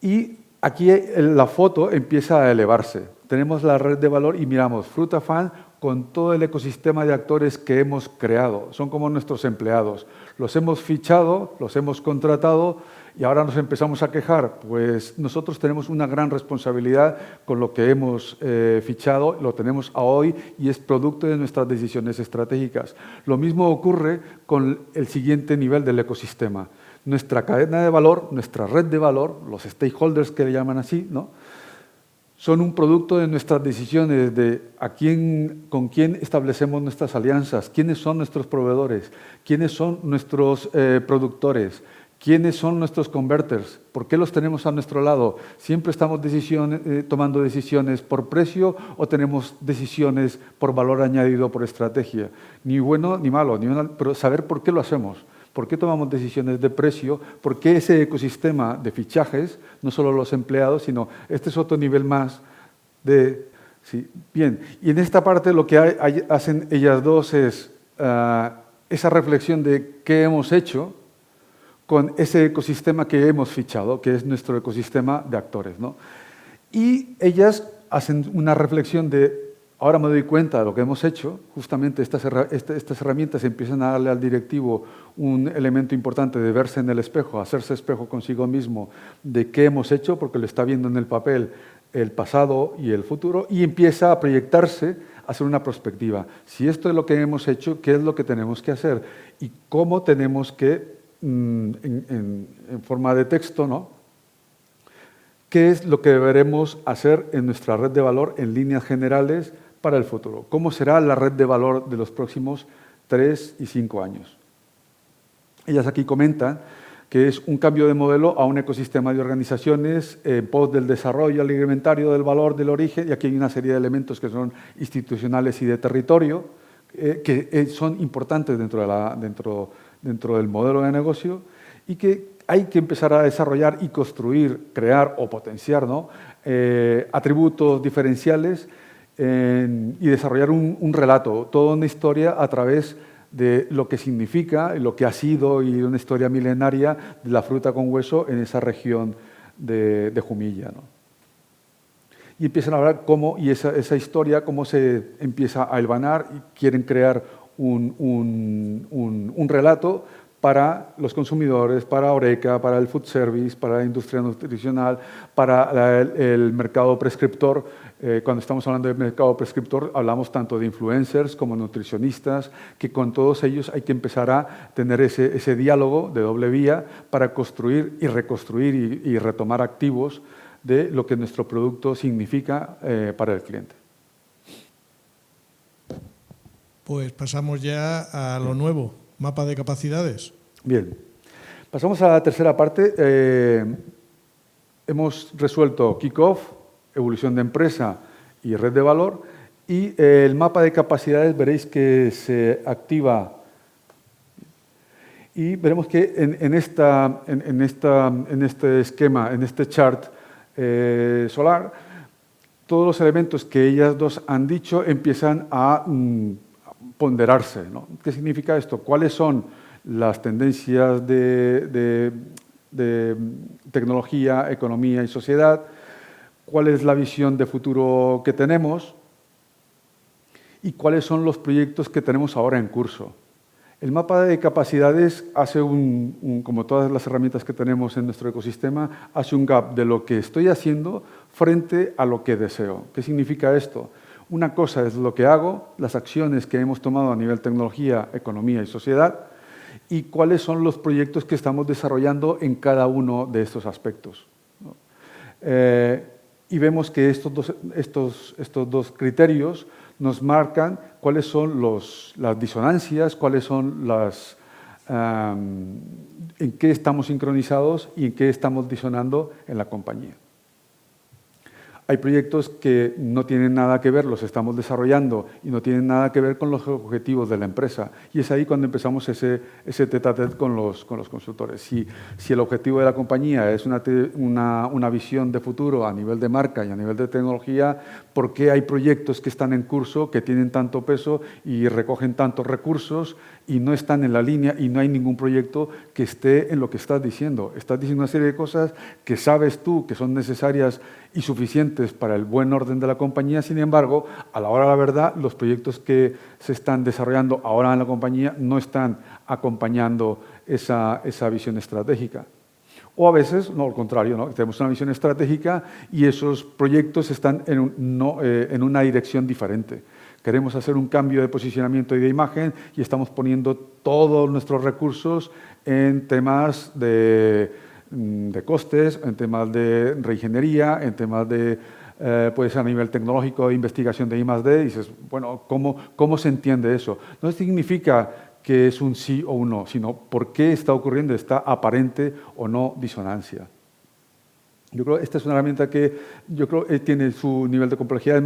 Y aquí la foto empieza a elevarse. Tenemos la red de valor y miramos Frutafan con todo el ecosistema de actores que hemos creado. Son como nuestros empleados. Los hemos fichado, los hemos contratado y ahora nos empezamos a quejar. Pues nosotros tenemos una gran responsabilidad con lo que hemos fichado, lo tenemos a hoy y es producto de nuestras decisiones estratégicas. Lo mismo ocurre con el siguiente nivel del ecosistema. Nuestra cadena de valor, nuestra red de valor, los stakeholders que le llaman así, ¿no?, son un producto de nuestras decisiones de con quién establecemos nuestras alianzas, quiénes son nuestros proveedores, quiénes son nuestros productores, quiénes son nuestros converters, por qué los tenemos a nuestro lado. ¿Siempre estamos tomando decisiones por precio o tenemos decisiones por valor añadido, por estrategia? Ni bueno ni malo, pero saber por qué lo hacemos. ¿Por qué tomamos decisiones de precio? ¿Por qué ese ecosistema de fichajes, no solo los empleados, sino este es otro nivel más de... Sí, bien, y en esta parte lo que hacen ellas dos es esa reflexión de qué hemos hecho con ese ecosistema que hemos fichado, que es nuestro ecosistema de actores, ¿no? Y ellas hacen una reflexión de... Ahora me doy cuenta de lo que hemos hecho, justamente estas herramientas empiezan a darle al directivo un elemento importante de verse en el espejo, hacerse espejo consigo mismo de qué hemos hecho, porque lo está viendo en el papel el pasado y el futuro, y empieza a proyectarse, a hacer una perspectiva. Si esto es lo que hemos hecho, ¿qué es lo que tenemos que hacer? Y cómo tenemos que, en forma de texto, ¿no?, ¿qué es lo que deberemos hacer en nuestra red de valor en líneas generales para el futuro? ¿Cómo será la red de valor de los próximos 3 y 5 años? Ellas aquí comentan que es un cambio de modelo a un ecosistema de organizaciones en pos del desarrollo alimentario, del valor, del origen, y aquí hay una serie de elementos que son institucionales y de territorio, que son importantes dentro del modelo de negocio y que hay que empezar a desarrollar y construir, crear o potenciar, ¿no?, atributos diferenciales y desarrollar un relato, toda una historia a través de lo que significa, lo que ha sido y una historia milenaria de la fruta con hueso en esa región de Jumilla, ¿no? Y empiezan a hablar cómo, y esa historia, cómo se empieza a hilvanar y quieren crear un relato para los consumidores, para Horeca, para el food service, para la industria nutricional, para el mercado prescriptor. Cuando estamos hablando de mercado prescriptor, hablamos tanto de influencers como nutricionistas, que con todos ellos hay que empezar a tener ese diálogo de doble vía para construir y reconstruir y retomar activos de lo que nuestro producto significa para el cliente. Pues pasamos ya a lo nuevo, mapa de capacidades. Bien, pasamos a la tercera parte. Hemos resuelto kick-off, evolución de empresa y red de valor, y el mapa de capacidades veréis que se activa y veremos que en este esquema, en este chart solar, todos los elementos que ellas dos han dicho empiezan a ponderarse, ¿no? ¿Qué significa esto? ¿Cuáles son las tendencias de tecnología, economía y sociedad? ¿Cuál es la visión de futuro que tenemos? ¿Y cuáles son los proyectos que tenemos ahora en curso? El mapa de capacidades hace como todas las herramientas que tenemos en nuestro ecosistema, hace un gap de lo que estoy haciendo frente a lo que deseo. ¿Qué significa esto? Una cosa es lo que hago, las acciones que hemos tomado a nivel tecnología, economía y sociedad, y cuáles son los proyectos que estamos desarrollando en cada uno de estos aspectos, ¿no? Y vemos que estos dos criterios nos marcan cuáles son las disonancias, cuáles son en qué estamos sincronizados y en qué estamos disonando en la compañía. Hay proyectos que no tienen nada que ver, los estamos desarrollando y no tienen nada que ver con los objetivos de la empresa. Y es ahí cuando empezamos ese tete-a-tete con los consultores. Si el objetivo de la compañía es una visión de futuro a nivel de marca y a nivel de tecnología, ¿por qué hay proyectos que están en curso, que tienen tanto peso y recogen tantos recursos y no están en la línea y no hay ningún proyecto que esté en lo que estás diciendo? Estás diciendo una serie de cosas que sabes tú que son necesarias y suficientes para el buen orden de la compañía. Sin embargo, a la hora de la verdad, los proyectos que se están desarrollando ahora en la compañía no están acompañando esa visión estratégica. O a veces, no, al contrario, ¿no? Tenemos una visión estratégica y esos proyectos están en una dirección diferente. Queremos hacer un cambio de posicionamiento y de imagen y estamos poniendo todos nuestros recursos en temas de costes, en temas de reingeniería, en temas de, pues a nivel tecnológico, de investigación de I+D, y dices, bueno, ¿cómo se entiende eso? No significa que es un sí o un no, sino por qué está ocurriendo esta aparente o no disonancia. Yo creo que esta es una herramienta que tiene su nivel de complejidad,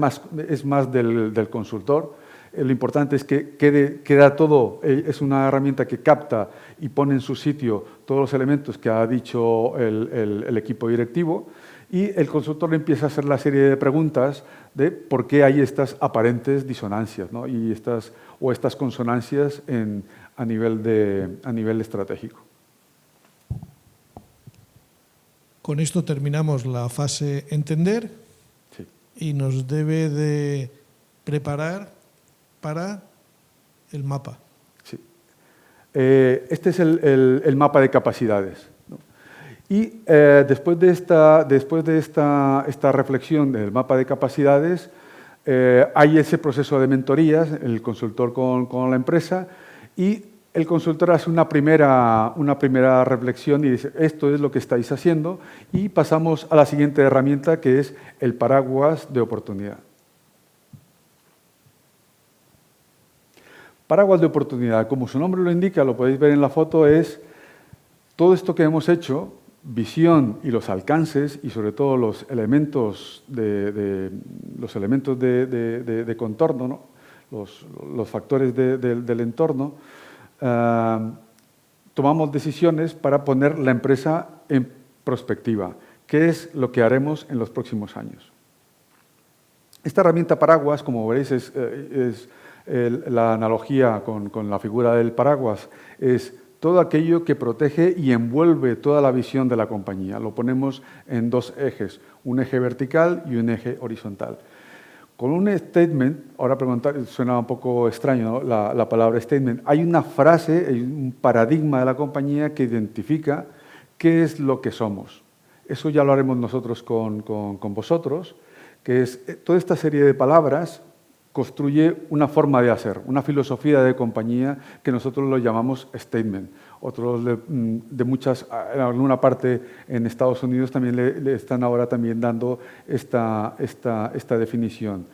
es más del consultor. Lo importante es que queda todo, es una herramienta que capta y pone en su sitio todos los elementos que ha dicho el equipo directivo, y el consultor le empieza a hacer la serie de preguntas de por qué hay estas aparentes disonancias, ¿no? Y estas consonancias a nivel estratégico. Con esto terminamos la fase entender, sí, y nos debe de preparar para el mapa. Sí. Este es el mapa de capacidades, ¿no? Y después de esta reflexión del mapa de capacidades, hay ese proceso de mentorías, el consultor con la empresa, y el consultor hace una primera reflexión y dice, esto es lo que estáis haciendo, y pasamos a la siguiente herramienta, que es el paraguas de oportunidad. Paraguas de oportunidad, como su nombre lo indica, lo podéis ver en la foto, es todo esto que hemos hecho, visión y los alcances, y sobre todo los elementos de contorno, ¿no? los factores del entorno. Tomamos decisiones para poner la empresa en perspectiva. ¿Qué es lo que haremos en los próximos años? Esta herramienta paraguas, como veréis, La analogía con la figura del paraguas es todo aquello que protege y envuelve toda la visión de la compañía. Lo ponemos en dos ejes, un eje vertical y un eje horizontal. Con un statement, ahora preguntar, suena un poco extraño, ¿no? la palabra statement, hay una frase, hay un paradigma de la compañía que identifica qué es lo que somos. Eso ya lo haremos nosotros con vosotros, que es toda esta serie de palabras construye una forma de hacer, una filosofía de compañía que nosotros lo llamamos statement. Otros de muchas, en alguna parte en Estados Unidos también le están ahora también dando esta definición.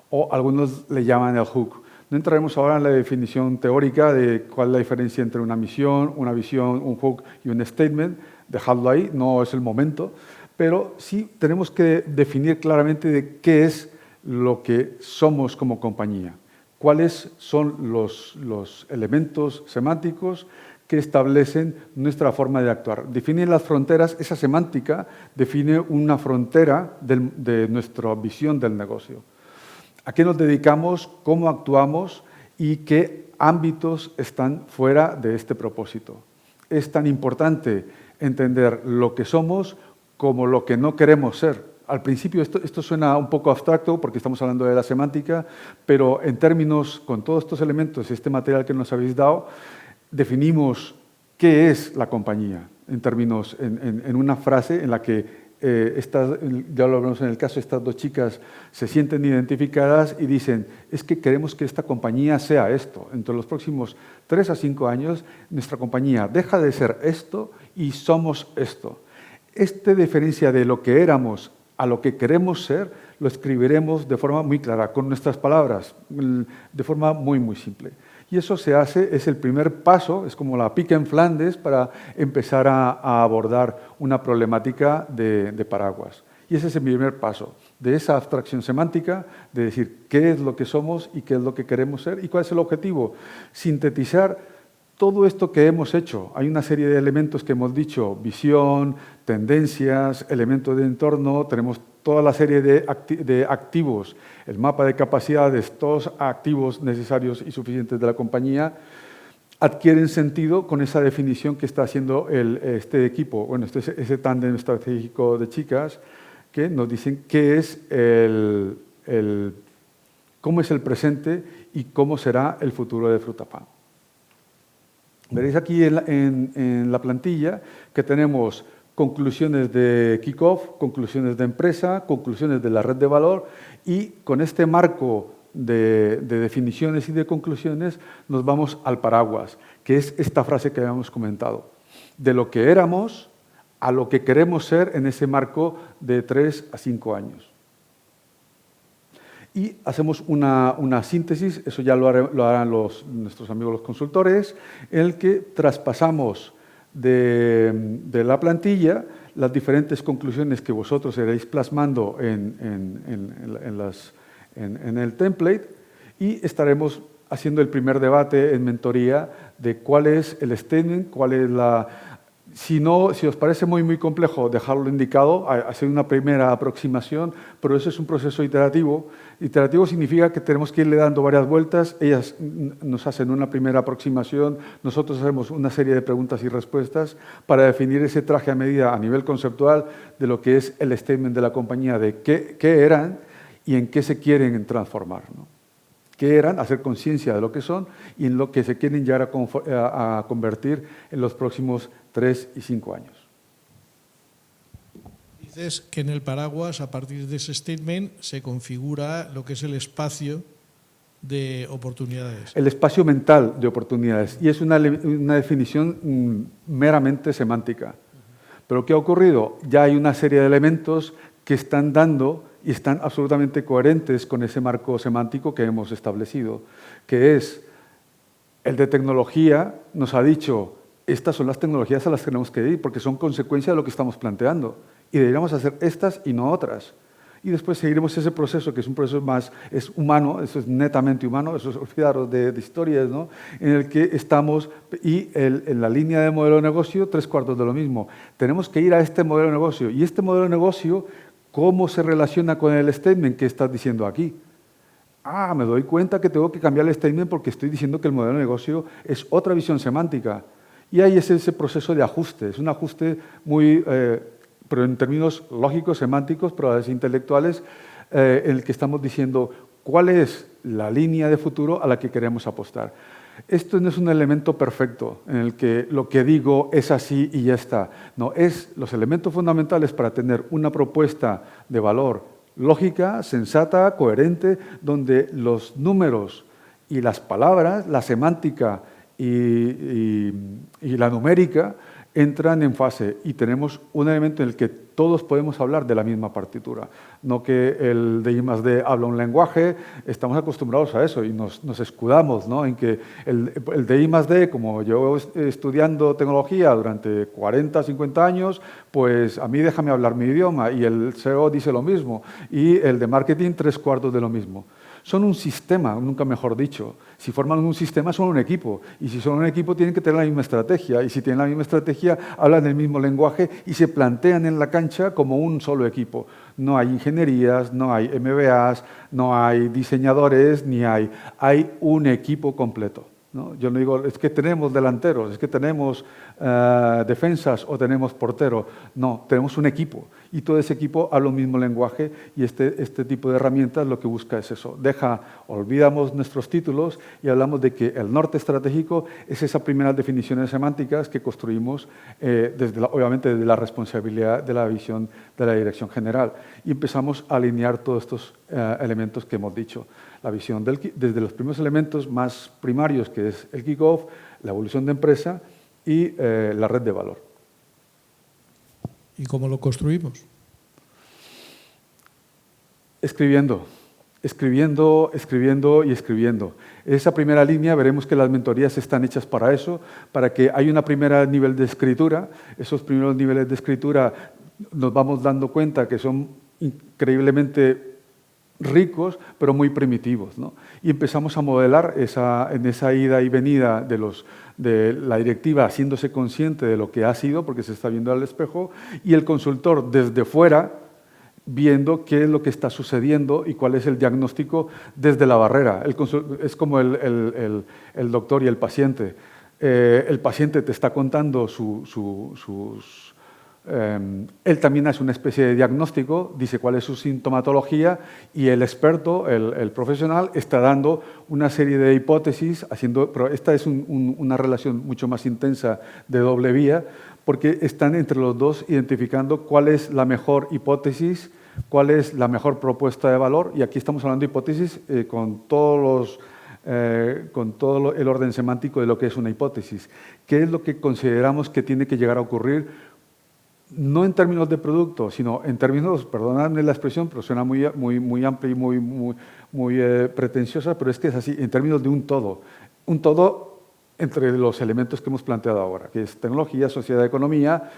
O algunos le llaman el hook. No entraremos ahora en la definición teórica de cuál es la diferencia entre una misión, una visión, un hook y un statement. Dejadlo ahí, no es el momento. Pero sí tenemos que definir claramente de qué es lo que somos como compañía, cuáles son los elementos semánticos que establecen nuestra forma de actuar. Definen las fronteras, esa semántica define una frontera de nuestra visión del negocio. ¿A qué nos dedicamos, cómo actuamos y qué ámbitos están fuera de este propósito? Es tan importante entender lo que somos como lo que no queremos ser. Al principio esto suena un poco abstracto porque estamos hablando de la semántica, pero en términos, con todos estos elementos, este material que nos habéis dado, definimos qué es la compañía, en términos, en una frase en la que, ya lo vemos en el caso, estas dos chicas se sienten identificadas y dicen, es que queremos que esta compañía sea esto. Entre los próximos 3 a 5 años, nuestra compañía deja de ser esto y somos esto. Esta diferencia de lo que éramos a lo que queremos ser, lo escribiremos de forma muy clara, con nuestras palabras, de forma muy, muy simple. Y eso se hace, es el primer paso, es como la pica en Flandes para empezar a abordar una problemática de paraguas. Y ese es el primer paso, de esa abstracción semántica, de decir qué es lo que somos y qué es lo que queremos ser y cuál es el objetivo. Sintetizar todo esto que hemos hecho. Hay una serie de elementos que hemos dicho, visión, tendencias, elementos de entorno, tenemos toda la serie de activos, el mapa de capacidades, todos activos necesarios y suficientes de la compañía, adquieren sentido con esa definición que está haciendo este equipo, bueno, ese tándem estratégico de chicas, que nos dicen qué es cómo es el presente y cómo será el futuro de Frutapam. Veréis aquí en la plantilla que tenemos conclusiones de kick-off, conclusiones de empresa, conclusiones de la red de valor y con este marco de definiciones y de conclusiones nos vamos al paraguas, que es esta frase que habíamos comentado. De lo que éramos a lo que queremos ser en ese marco de 3 a 5 años. Y hacemos una síntesis, eso ya lo harán nuestros amigos los consultores, en el que traspasamos de la plantilla las diferentes conclusiones que vosotros iréis plasmando en el template y estaremos haciendo el primer debate en mentoría de cuál es el statement, cuál es la... Si os parece muy, muy complejo, dejarlo indicado, hacer una primera aproximación, pero eso es un proceso iterativo. Iterativo significa que tenemos que irle dando varias vueltas, ellas nos hacen una primera aproximación, nosotros hacemos una serie de preguntas y respuestas para definir ese traje a medida a nivel conceptual de lo que es el statement de la compañía, de qué eran y en qué se quieren transformar, ¿no? Qué eran, hacer conciencia de lo que son y en lo que se quieren llegar a convertir en los próximos 3 y 5 años. Dices que en el paraguas, a partir de ese statement, se configura lo que es el espacio de oportunidades. El espacio mental de oportunidades. Y es una definición meramente semántica. Pero ¿qué ha ocurrido? Ya hay una serie de elementos que están dando y están absolutamente coherentes con ese marco semántico que hemos establecido, que es el de tecnología, nos ha dicho, estas son las tecnologías a las que tenemos que ir, porque son consecuencia de lo que estamos planteando, y deberíamos hacer estas y no otras. Y después seguiremos ese proceso, que es un proceso más es humano, eso es netamente humano, eso es olvidaros de historias, ¿no? En el que estamos, y en la línea de modelo de negocio, 3/4 de lo mismo. Tenemos que ir a este modelo de negocio, y este modelo de negocio, ¿cómo se relaciona con el statement que estás diciendo aquí? me doy cuenta que tengo que cambiar el statement porque estoy diciendo que el modelo de negocio es otra visión semántica. Y ahí es ese proceso de ajuste, es un ajuste muy, pero en términos lógicos, semánticos, pero a veces intelectuales, en el que estamos diciendo cuál es la línea de futuro a la que queremos apostar. Esto no es un elemento perfecto en el que lo que digo es así y ya está. No, es los elementos fundamentales para tener una propuesta de valor lógica, sensata, coherente, donde los números y las palabras, la semántica y la numérica entran en fase y tenemos un elemento en el que todos podemos hablar de la misma partitura. No que el de I+D habla un lenguaje, estamos acostumbrados a eso y nos escudamos, ¿no?, en que el de I+D, como yo estudiando tecnología durante 40, 50 años, pues a mí déjame hablar mi idioma, y el CEO dice lo mismo, y el de marketing 3/4 de lo mismo. Son un sistema, nunca mejor dicho. Si forman un sistema, son un equipo. Y si son un equipo, tienen que tener la misma estrategia. Y si tienen la misma estrategia, hablan el mismo lenguaje y se plantean en la cancha como un solo equipo. No hay ingenierías, no hay MBAs, no hay diseñadores, hay un equipo completo, ¿no? Yo no digo, es que tenemos delanteros, es que tenemos defensas o tenemos portero. No, tenemos un equipo y todo ese equipo habla un mismo lenguaje, y este tipo de herramientas lo que busca es eso. Olvidamos nuestros títulos y hablamos de que el norte estratégico es esas primeras definiciones semánticas que construimos obviamente desde la responsabilidad de la visión de la dirección general, y empezamos a alinear todos estos elementos que hemos dicho. La visión desde los primeros elementos más primarios, que es el kick-off, la evolución de empresa y la red de valor. ¿Y cómo lo construimos? Escribiendo y escribiendo. Esa primera línea, veremos que las mentorías están hechas para eso, para que haya un primer nivel de escritura. Esos primeros niveles de escritura nos vamos dando cuenta que son increíblemente ricos, pero muy primitivos, ¿no? Y empezamos a modelar en esa ida y venida de la directiva, haciéndose consciente de lo que ha sido, porque se está viendo al espejo, y el consultor desde fuera, viendo qué es lo que está sucediendo y cuál es el diagnóstico desde la barrera. Es como el doctor y el paciente. El paciente te está contando él también hace una especie de diagnóstico, dice cuál es su sintomatología, y el experto, el profesional, está dando una serie de hipótesis, pero esta es una relación mucho más intensa de doble vía, porque están entre los dos identificando cuál es la mejor hipótesis, cuál es la mejor propuesta de valor, y aquí estamos hablando de hipótesis con todo el orden semántico de lo que es una hipótesis. ¿Qué es lo que consideramos que tiene que llegar a ocurrir? No en términos de producto, sino en términos, perdonadme la expresión, pero suena muy amplia y muy pretenciosa, pero es que es así, en términos de un todo entre los elementos que hemos planteado ahora, que es tecnología, sociedad, economía,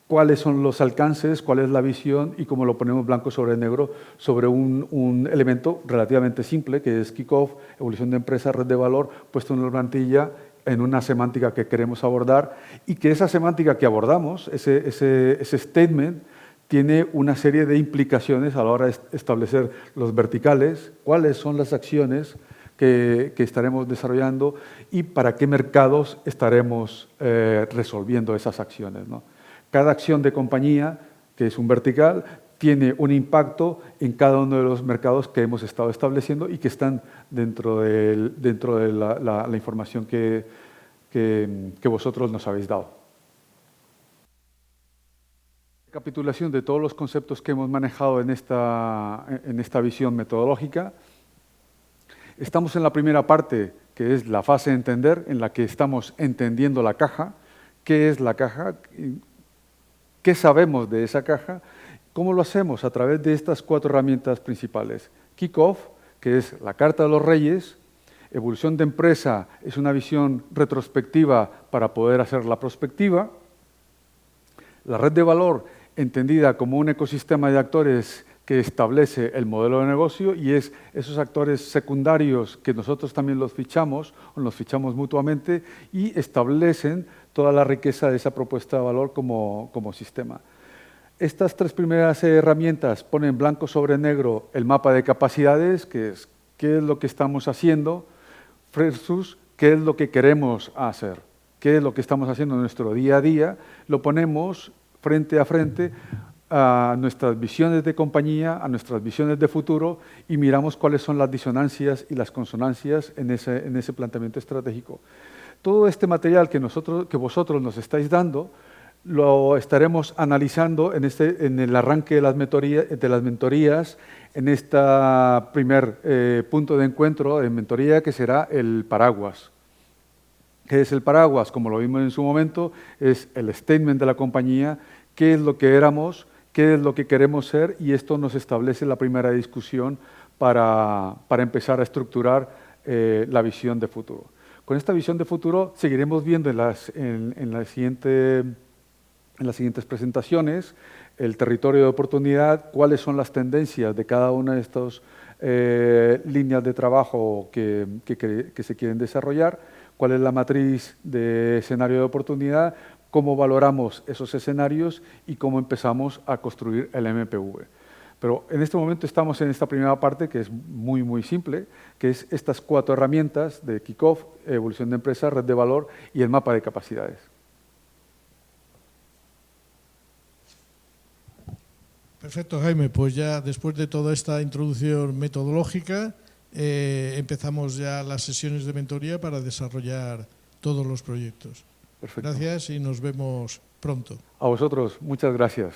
cuáles son los alcances, cuál es la visión y cómo lo ponemos blanco sobre negro sobre un elemento relativamente simple, que es kick-off, evolución de empresa, red de valor, puesto en la plantilla, en una semántica que queremos abordar, y que esa semántica que abordamos, ese statement, tiene una serie de implicaciones a la hora de establecer los verticales, cuáles son las acciones que estaremos desarrollando y para qué mercados estaremos resolviendo esas acciones, ¿no? Cada acción de compañía, que es un vertical, tiene un impacto en cada uno de los mercados que hemos estado estableciendo y que están dentro de la información que vosotros nos habéis dado. Recapitulación de todos los conceptos que hemos manejado en esta visión metodológica. Estamos en la primera parte, que es la fase de entender, en la que estamos entendiendo la caja. ¿Qué es la caja? ¿Qué sabemos de esa caja? ¿Cómo lo hacemos? A través de estas 4 herramientas principales. Kick-off, que es la carta de los reyes. Evolución de empresa es una visión retrospectiva para poder hacer la prospectiva. La red de valor, entendida como un ecosistema de actores que establece el modelo de negocio, y es esos actores secundarios que nosotros también los fichamos o nos fichamos mutuamente y establecen toda la riqueza de esa propuesta de valor como sistema. Estas 3 primeras herramientas ponen blanco sobre negro el mapa de capacidades, que es qué es lo que estamos haciendo versus qué es lo que queremos hacer, qué es lo que estamos haciendo en nuestro día a día, lo ponemos frente a frente a nuestras visiones de compañía, a nuestras visiones de futuro y miramos cuáles son las disonancias y las consonancias en ese planteamiento estratégico. Todo este material que vosotros nos estáis dando lo estaremos analizando en el arranque de las mentorías, en este primer punto de encuentro de mentoría que será el paraguas. ¿Qué es el paraguas? Como lo vimos en su momento, es el statement de la compañía, qué es lo que éramos, qué es lo que queremos ser, y esto nos establece la primera discusión para empezar a estructurar la visión de futuro. Con esta visión de futuro seguiremos viendo en las siguientes presentaciones el territorio de oportunidad, cuáles son las tendencias de cada una de estas líneas de trabajo que se quieren desarrollar, cuál es la matriz de escenario de oportunidad, cómo valoramos esos escenarios y cómo empezamos a construir el MPV. Pero en este momento estamos en esta primera parte que es muy, muy simple, que es estas 4 herramientas de Kickoff, evolución de empresa, red de valor y el mapa de capacidades. Perfecto, Jaime. Pues ya después de toda esta introducción metodológica, empezamos ya las sesiones de mentoría para desarrollar todos los proyectos. Perfecto. Gracias y nos vemos pronto. A vosotros, muchas gracias.